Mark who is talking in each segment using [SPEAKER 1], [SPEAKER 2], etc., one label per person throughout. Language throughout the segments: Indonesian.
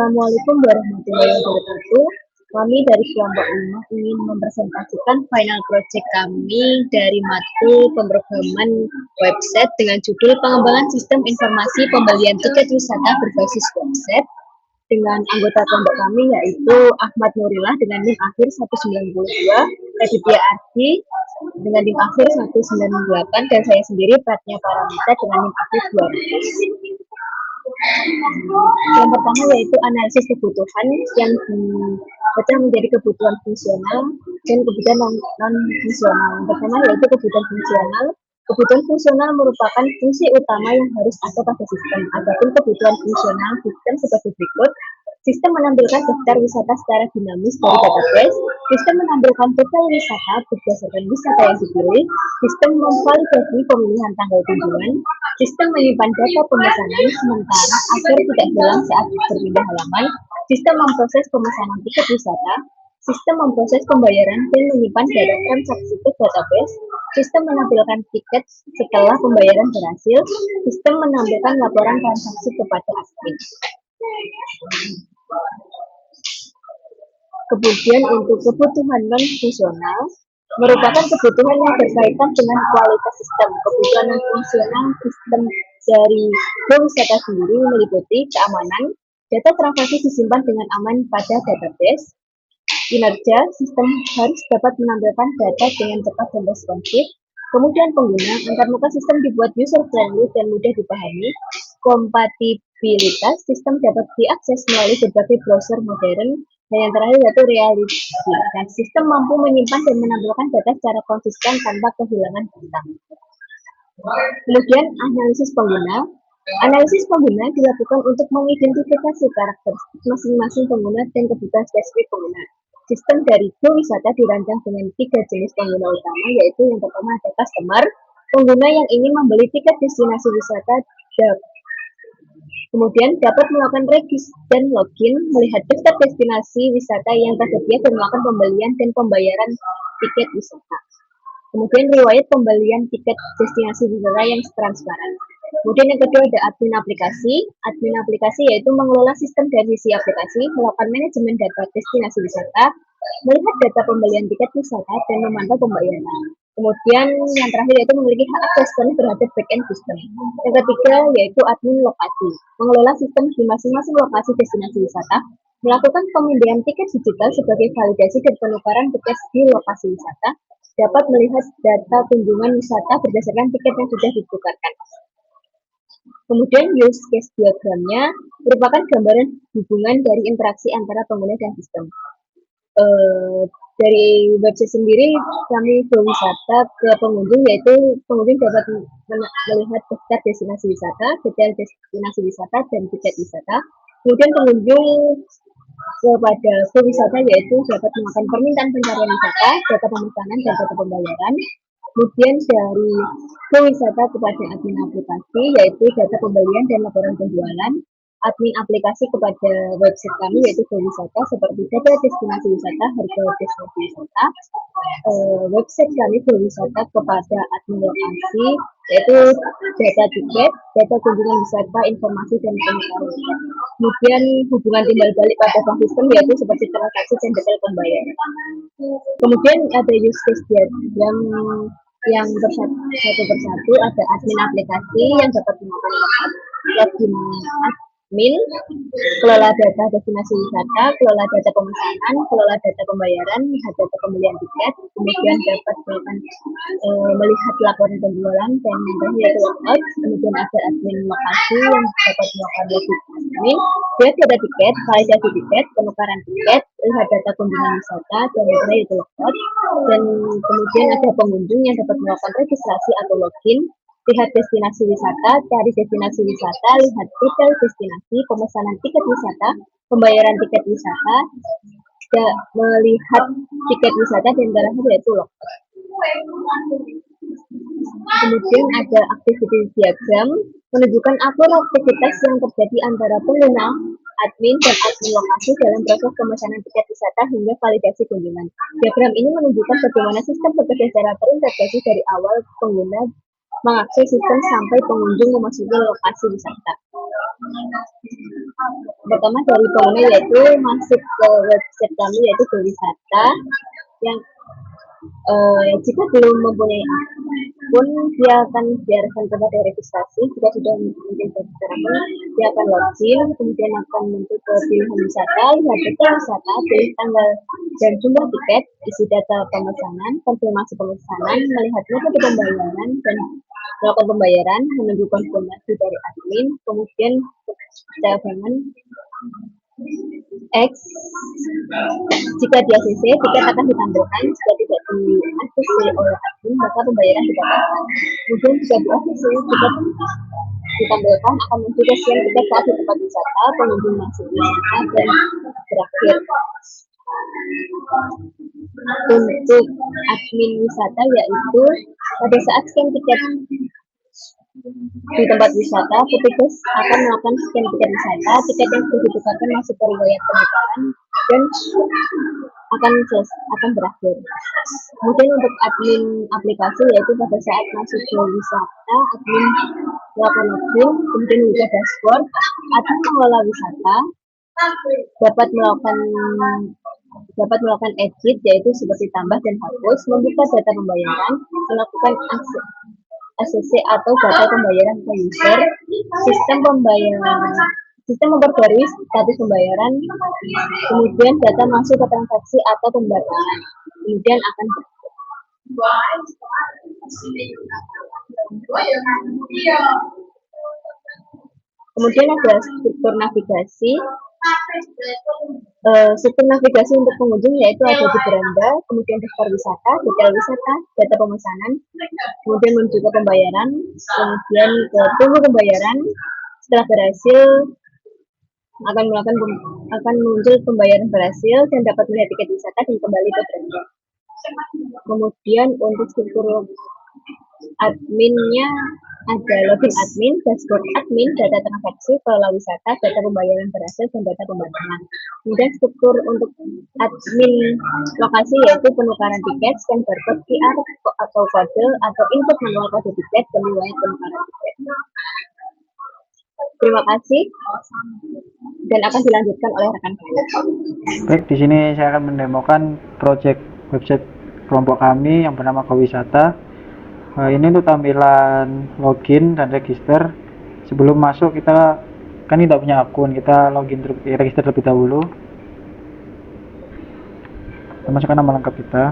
[SPEAKER 1] Assalamualaikum warahmatullahi wabarakatuh. Kami dari kelompok 5 ingin mempresentasikan final project kami dari matkul pemrograman website dengan judul pengembangan sistem informasi pembelian tiket wisata berbasis website dengan anggota kelompok kami yaitu Ahmad Nurillah dengan NIM akhir 192, Raditya Ardi dengan NIM akhir 198, dan saya sendiri Pratnya Paramita dengan NIM akhir 200. Yang pertama yaitu analisis kebutuhan yang dipecah menjadi kebutuhan fungsional dan kebutuhan non fungsional. Yang pertama yaitu kebutuhan fungsional. Kebutuhan fungsional merupakan fungsi utama yang harus ada pada sistem. Adapun kebutuhan fungsional sistem sebagai berikut. Sistem menampilkan daftar wisata secara dinamis dari database. Sistem menampilkan profil wisata berdasarkan wisata yang dipilih. Sistem memvalidasi pemilihan tanggal kunjungan. Sistem menyimpan data pemesanan sementara agar tidak hilang saat berpindah halaman. Sistem memproses pemesanan tiket wisata. Sistem memproses pembayaran dan menyimpan data transaksi ke database. Sistem menampilkan tiket setelah pembayaran berhasil. Sistem menampilkan laporan transaksi kepada admin. Kemudian untuk kebutuhan non fungsional merupakan kebutuhan yang berkaitan dengan kualitas sistem. Kebutuhan non fungsional sistem dari wisata sendiri meliputi keamanan, data transaksi disimpan dengan aman pada database. Kinerja sistem harus dapat menampilkan data dengan cepat dan responsif. Kemudian pengguna, antarmuka sistem dibuat user friendly dan mudah dipahami. Kompatibilitas sistem dapat diakses melalui berbagai browser modern. Dan yang terakhir yaitu reliability. Dan sistem mampu menyimpan dan menampilkan data secara konsisten tanpa kehilangan data. Kemudian analisis pengguna. Analisis pengguna dilakukan untuk mengidentifikasi karakteristik masing-masing pengguna dan kebutuhan spesifik pengguna. Sistem dari wisata dirancang dengan 3 jenis pengguna utama, yaitu yang pertama ada customer, pengguna yang ingin membeli tiket destinasi wisata, kemudian dapat melakukan registrasi dan login, melihat daftar destinasi wisata yang tersedia dan melakukan pembelian dan pembayaran tiket wisata. Kemudian riwayat pembelian tiket destinasi wisata yang transparan. Kemudian yang kedua ada admin aplikasi. Admin aplikasi yaitu mengelola sistem dari sisi aplikasi, melakukan manajemen data destinasi wisata, melihat data pembelian tiket wisata, dan memantau pembayaran. Kemudian yang terakhir yaitu memiliki hak akses penuh terhadap backend sistem. Yang ketiga yaitu admin lokasi, mengelola sistem di masing-masing lokasi destinasi wisata, melakukan pemindahan tiket digital sebagai validasi dan penukaran tiket di lokasi wisata, dapat melihat data kunjungan wisata berdasarkan tiket yang sudah ditukarkan. Kemudian use case diagramnya merupakan gambaran hubungan dari interaksi antara pengguna dan sistem. Dari website sendiri kami berwisata ke pengunjung, yaitu pengunjung dapat melihat daftar destinasi wisata, detail destinasi wisata, dan tiket wisata. Kemudian pengunjung kepada wisata yaitu dapat melakukan permintaan pencarian wisata, data pemesanan, dan data pembayaran. Kemudian dari wisata kepada admin aplikasi yaitu data pembelian dan laporan penjualan. Admin aplikasi kepada website kami yaitu wisata seperti data destinasi wisata, harga destinasi wisata. Website kami wisata kepada admin lokasi yaitu data tiket, data kunjungan wisata, informasi dan pengetahuan. Kemudian hubungan timbal balik pada bank sistem yaitu seperti transaksi dan detail pembayaran. Kemudian ada use case diagram yang satu persatu. Ada admin aplikasi yang dapat melakukan login admin, kelola data destinasi wisata, kelola data pemesanan, kelola data pembayaran, lihat data pembelian tiket, kemudian dapat melihat laporan penjualan, dan yang terakhir yaitu logout. Kemudian ada admin lokasi yang dapat melakukan login admin, lihat data tiket, validasi tiket, penukaran tiket, lihat data kunjungan wisata, dan yang terakhir yaitu logout. Dan kemudian ada pengunjung yang dapat melakukan registrasi atau login, lihat destinasi wisata, cari destinasi wisata, lihat detail destinasi, pemesanan tiket wisata, pembayaran tiket wisata, melihat tiket wisata, dan terakhir yaitu logout. Kemudian ada activity diagram menunjukkan alur aktivitas yang terjadi antara pengguna, admin, dan admin lokasi dalam proses pemesanan tiket wisata hingga validasi kunjungan. Diagram ini menunjukkan bagaimana sistem bekerja secara terintegrasi dari awal pengguna mengakses sistem sampai pengunjung memasuki lokasi wisata. Pertama dari pengguna yaitu masuk ke website kami yaitu Berwisata yang jika belum mempunyai akun dia akan diarahkan kepada registrasi. Jika sudah mungkin terregistrasi dia akan login, kemudian akan muncul ke pilihan wisata, lihat detail wisata, pilih tanggal dan jumlah tiket, isi data pemesanan, konfirmasi pemesanan, melihat metode pembayaran dan melakukan pembayaran, menunggu konfirmasi dari admin, kemudian cadangan X. Jika di ACC, tiket akan ditampilkan. Jika tidak di ACC oleh admin, maka pembayaran didapatkan. Kemudian jika di ACC, tiket ditampilkan akan muncul kesian tiket saat di tempat wisata, pengunjung masuk wisata, dan berakhir. Untuk admin wisata yaitu pada saat scan tiket di tempat wisata, petugas akan melakukan scan tiket wisata. Tiket yang sudah ditukarkan masuk ke riwayat penukaran dan akan berakhir. Kemudian untuk admin aplikasi yaitu pada saat masuk ke wisata, admin melakukan login, kemudian buka dashboard, admin mengelola wisata dapat melakukan edit yaitu seperti tambah dan hapus, membuka data pembayaran, melakukan ACC atau data pembayaran ke user, sistem memperbarui status pembayaran, kemudian data masuk ke transaksi atau pembayaran, kemudian akan kemudian ada struktur navigasi. Struktur navigasi untuk pengunjung yaitu ada di beranda, kemudian daftar wisata, detail wisata, data pemesanan, kemudian menuju ke pembayaran, kemudian ke tunggu pembayaran. Setelah berhasil akan muncul pembayaran berhasil dan dapat melihat tiket wisata dan kembali ke beranda. Kemudian untuk struktur adminnya ada login admin, dashboard admin, data transaksi, kelola wisata, data pembayaran berhasil, dan data pembayaran. Kemudian struktur untuk admin lokasi yaitu penukaran tiket, scan barcode QR atau kode, atau input manual kode tiket dan riwayat penukaran tiket. Terima kasih dan akan dilanjutkan oleh rekan saya.
[SPEAKER 2] Baik, di sini saya akan mendemokan project website kelompok kami yang bernama Gowisata. Ini untuk tampilan login dan register. Sebelum masuk kita kan tidak punya akun, kita login register terlebih dahulu. Kita masukkan nama lengkap kita.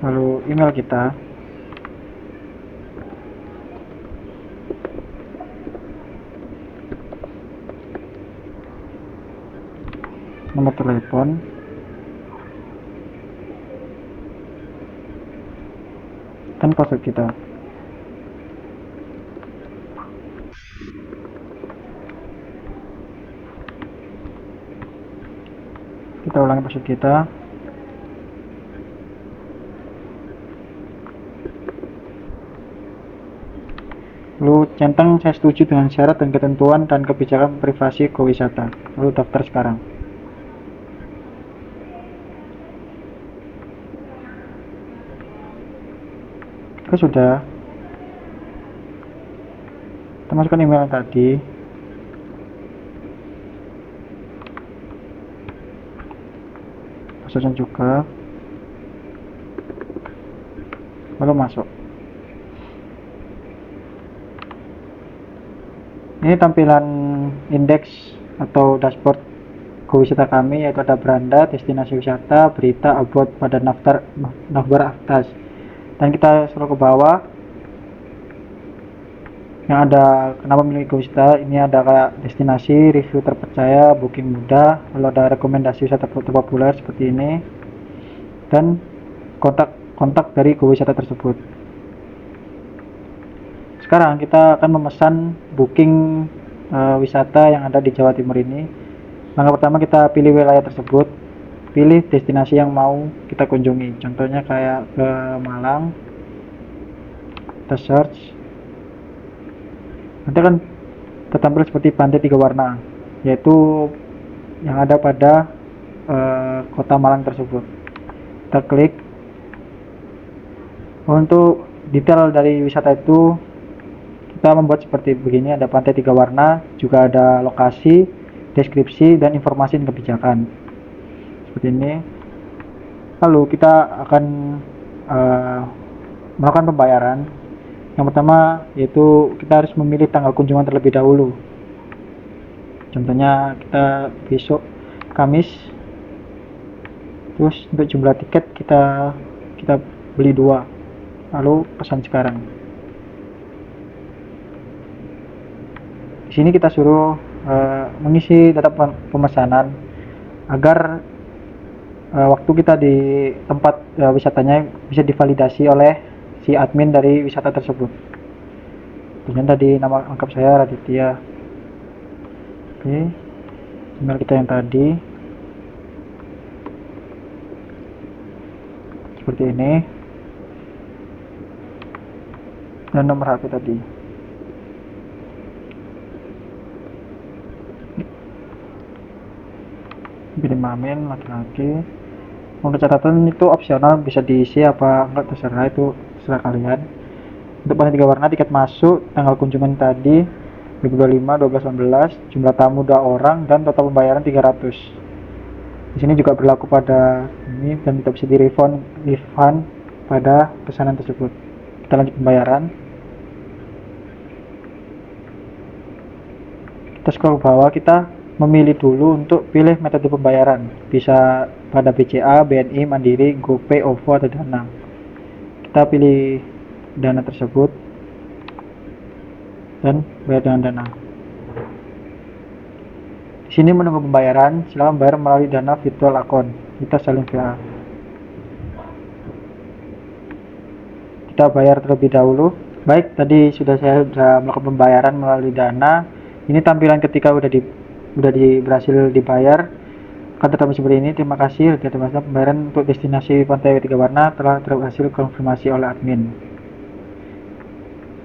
[SPEAKER 2] Lalu email kita. Nomor telepon, dan password kita. Kita ulangi password kita. Lalu centang saya setuju dengan syarat dan ketentuan dan kebijakan privasi Gowisata. Lalu daftar sekarang. Oke, sudah. Kita masukkan email tadi. Passwordnya juga. Lalu masuk. Ini tampilan indeks atau dashboard Gowisata kami, yaitu ada beranda, destinasi wisata, berita, about pada navbar atas. Dan kita scroll ke bawah yang ada kenapa memilih Gowisata. Ini ada kayak destinasi, review terpercaya, booking mudah, lalu ada rekomendasi wisata terpopuler seperti ini, dan kontak dari Gowisata tersebut. Sekarang kita akan memesan booking wisata yang ada di Jawa Timur ini. Langkah pertama kita pilih wilayah tersebut, pilih destinasi yang mau kita kunjungi. Contohnya kayak ke Malang, kita search, nanti akan tertampil seperti pantai 3 warna, yaitu yang ada pada kota Malang tersebut. Kita klik. Untuk detail dari wisata itu kita membuat seperti begini, ada pantai 3 warna, juga ada lokasi, deskripsi, dan informasi dan kebijakan seperti ini. Lalu kita akan melakukan pembayaran. Yang pertama yaitu kita harus memilih tanggal kunjungan terlebih dahulu. Contohnya kita besok Kamis. Terus untuk jumlah tiket kita beli 2, lalu pesan sekarang. Di sini kita suruh mengisi data pemesanan agar waktu kita di tempat wisatanya bisa divalidasi oleh si admin dari wisata tersebut. Kemudian tadi nama lengkap saya Raditya. Oke, email kita yang tadi seperti ini, dan nomor HP tadi. Pilih mamin laki-laki. Untuk catatan itu opsional, bisa diisi apa enggak terserah, itu terserah kalian. Untuk pantai 3 warna, tiket masuk, tanggal kunjungan tadi 2025 12 18, jumlah tamu 2 orang, dan total pembayaran 300. Di sini juga berlaku pada ini, dan tidak bisa di refund pada pesanan tersebut. Kita lanjut pembayaran. Kita scroll ke bawah, kita memilih dulu untuk pilih metode pembayaran, bisa pada BCA, BNI, Mandiri, GoPay, OVO, atau Dana. Kita pilih Dana tersebut dan bayar dengan Dana. Di sini menunggu pembayaran, silakan bayar melalui Dana virtual account. Kita salin VA. Kita bayar terlebih dahulu. Baik, tadi sudah melakukan pembayaran melalui Dana. Ini tampilan ketika udah berhasil dibayar. Akan tetap seperti ini. Terima kasih. Pembayaran untuk destinasi pantai 3 warna telah berhasil konfirmasi oleh admin.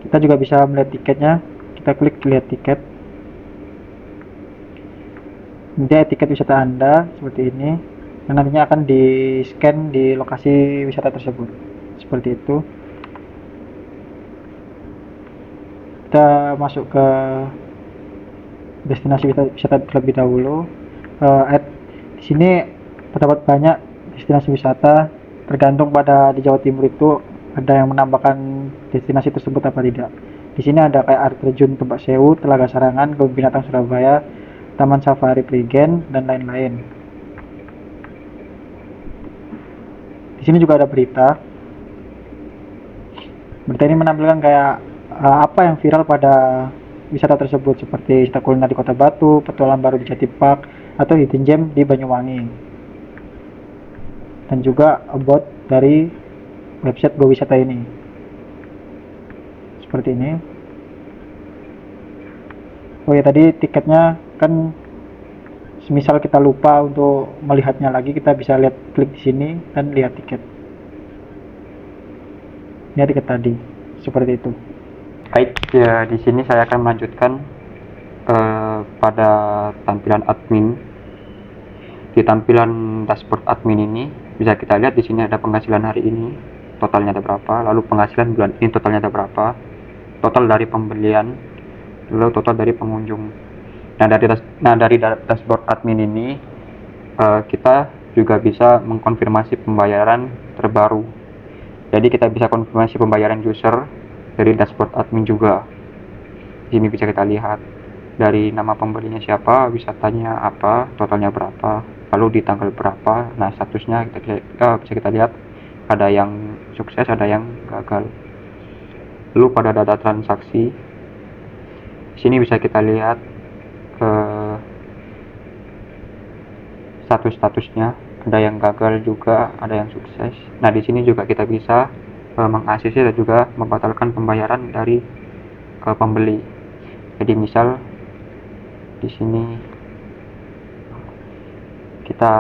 [SPEAKER 2] Kita juga bisa melihat tiketnya. Kita klik lihat tiket. Nanti tiket wisata Anda seperti ini, dan nantinya akan di scan di lokasi wisata tersebut seperti itu. Kita masuk ke destinasi wisata terlebih dahulu. Di sini terdapat banyak destinasi wisata, tergantung pada di Jawa Timur itu ada yang menambahkan destinasi tersebut apa tidak. Di sini ada kayak air terjun Tumpak Sewu, Telaga Sarangan, Kebun Binatang Surabaya, Taman Safari Prigen, dan lain-lain. Di sini juga ada berita. Berita ini menampilkan kayak apa yang viral pada wisata tersebut, seperti wisata kuliner di Kota Batu, petualangan baru di Jati Park, atau hidden gem di Banyuwangi. Dan juga about dari website Go Wisata ini. Seperti ini. Oh ya, tadi tiketnya kan semisal kita lupa untuk melihatnya lagi, kita bisa lihat, klik di sini dan lihat tiket. Ini tiket tadi, seperti itu.
[SPEAKER 3] Baik, ya di sini saya akan melanjutkan pada tampilan admin. Di tampilan dashboard admin ini bisa kita lihat di sini ada penghasilan hari ini, totalnya ada berapa, lalu penghasilan bulan ini totalnya ada berapa, total dari pembelian, lalu total dari pengunjung. Nah dari dashboard admin ini kita juga bisa mengkonfirmasi pembayaran terbaru. Jadi kita bisa konfirmasi pembayaran user dari dashboard admin juga. Di sini bisa kita lihat dari nama pembelinya siapa, wisatanya apa, totalnya berapa, lalu di tanggal berapa. Nah statusnya bisa kita lihat, ada yang sukses, ada yang gagal. Lalu pada data transaksi, di sini bisa kita lihat statusnya, ada yang gagal juga, ada yang sukses. Nah di sini juga kita bisa meng-ACC dan juga membatalkan pembayaran dari pembeli. Jadi misal di sini kita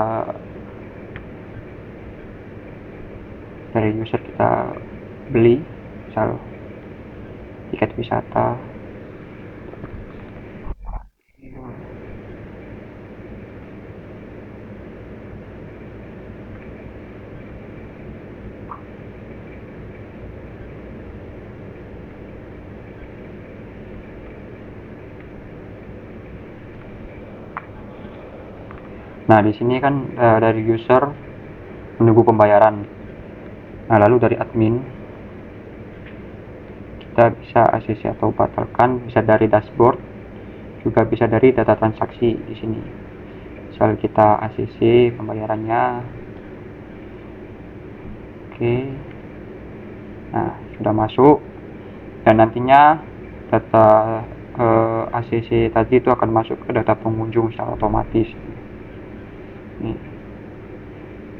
[SPEAKER 3] dari user kita beli misal tiket wisata, Nah, di sini kan dari user menunggu pembayaran. Nah, lalu dari admin kita bisa ACC atau batalkan, bisa dari dashboard, juga bisa dari data transaksi di sini. Misal kita ACC pembayarannya. Oke. Nah, sudah masuk, dan nantinya data ACC tadi itu akan masuk ke data pengunjung secara otomatis. Ini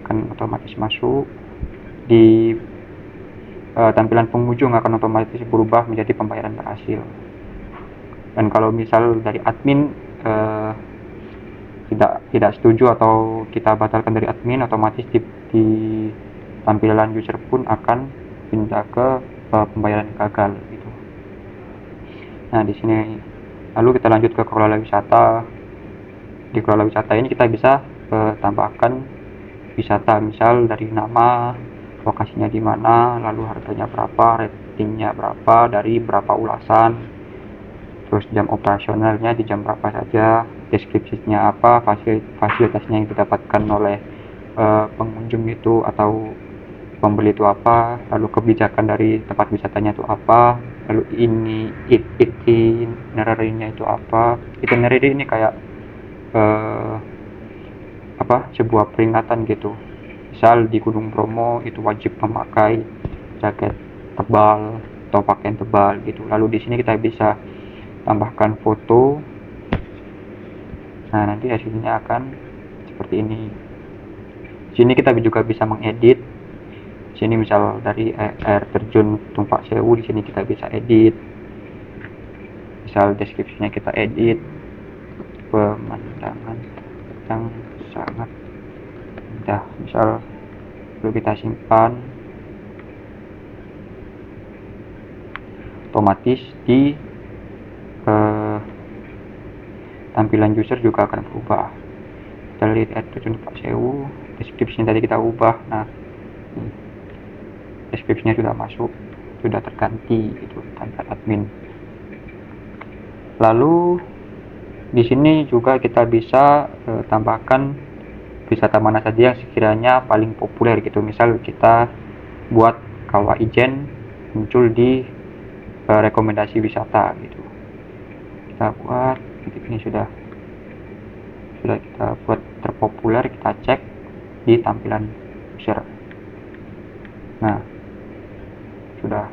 [SPEAKER 3] akan otomatis masuk di tampilan pengunjung, akan otomatis berubah menjadi pembayaran berhasil. Dan kalau misal dari admin tidak setuju atau kita batalkan dari admin, otomatis di tampilan user pun akan pindah ke pembayaran gagal gitu. Nah, di sini lalu kita lanjut ke kelola wisata. Di kelola wisata ini kita bisa tambahkan wisata, misal dari nama, lokasinya di mana, lalu harganya berapa, ratingnya berapa, dari berapa ulasan, terus jam operasionalnya di jam berapa saja, deskripsinya apa, fasilitasnya yang didapatkan oleh pengunjung itu atau pembeli itu apa, lalu kebijakan dari tempat wisatanya itu apa, lalu itinerary-nya itu apa. Itinerary ini kayak sebuah peringatan gitu. Misal di Gunung Bromo itu wajib memakai jaket tebal atau pakaian tebal gitu. Lalu di sini kita bisa tambahkan foto. Nah, nanti hasilnya akan seperti ini. Di sini kita juga bisa mengedit. Di sini misal dari air terjun Tumpak Sewu, di sini kita bisa edit. Misal deskripsinya kita edit, pemandangan yang sangat indah. Misal lalu kita simpan, otomatis di tampilan user juga akan berubah. Kita lihat air terjun Tumpak Sewu, deskripsinya tadi kita ubah. Nah, deskripsinya sudah masuk, sudah terganti itu tanpa admin. Lalu di sini juga kita bisa tambahkan wisata mana saja yang sekiranya paling populer gitu. Misal kita buat Kawah Ijen muncul di rekomendasi wisata gitu. Kita buat ini sudah kita buat terpopuler, kita cek di tampilan user. Nah, sudah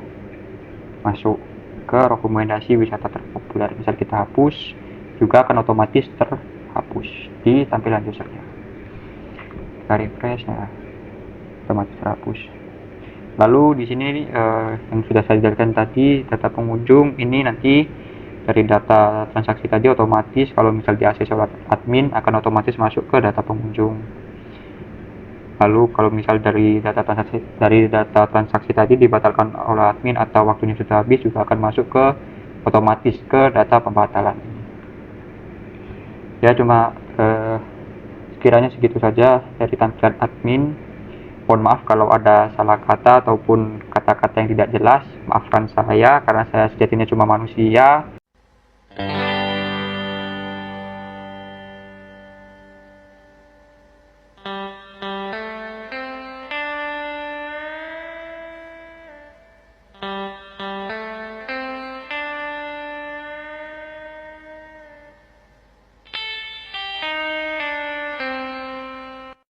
[SPEAKER 3] masuk ke rekomendasi wisata terpopuler. Misal kita hapus, juga akan otomatis terhapus di tampilan usernya. Kita refresh, nah otomatis terhapus. Lalu di sini yang sudah saya jelaskan tadi, data pengunjung ini nanti dari data transaksi tadi otomatis kalau misal di ACC oleh admin akan otomatis masuk ke data pengunjung. Lalu kalau misal dari data transaksi tadi dibatalkan oleh admin atau waktunya sudah habis, juga akan masuk ke otomatis ke data pembatalan. Ya, cuma sekiranya segitu saja dari tampilan admin. Mohon maaf kalau ada salah kata ataupun kata-kata yang tidak jelas, maafkan saya karena saya sejatinya cuma manusia.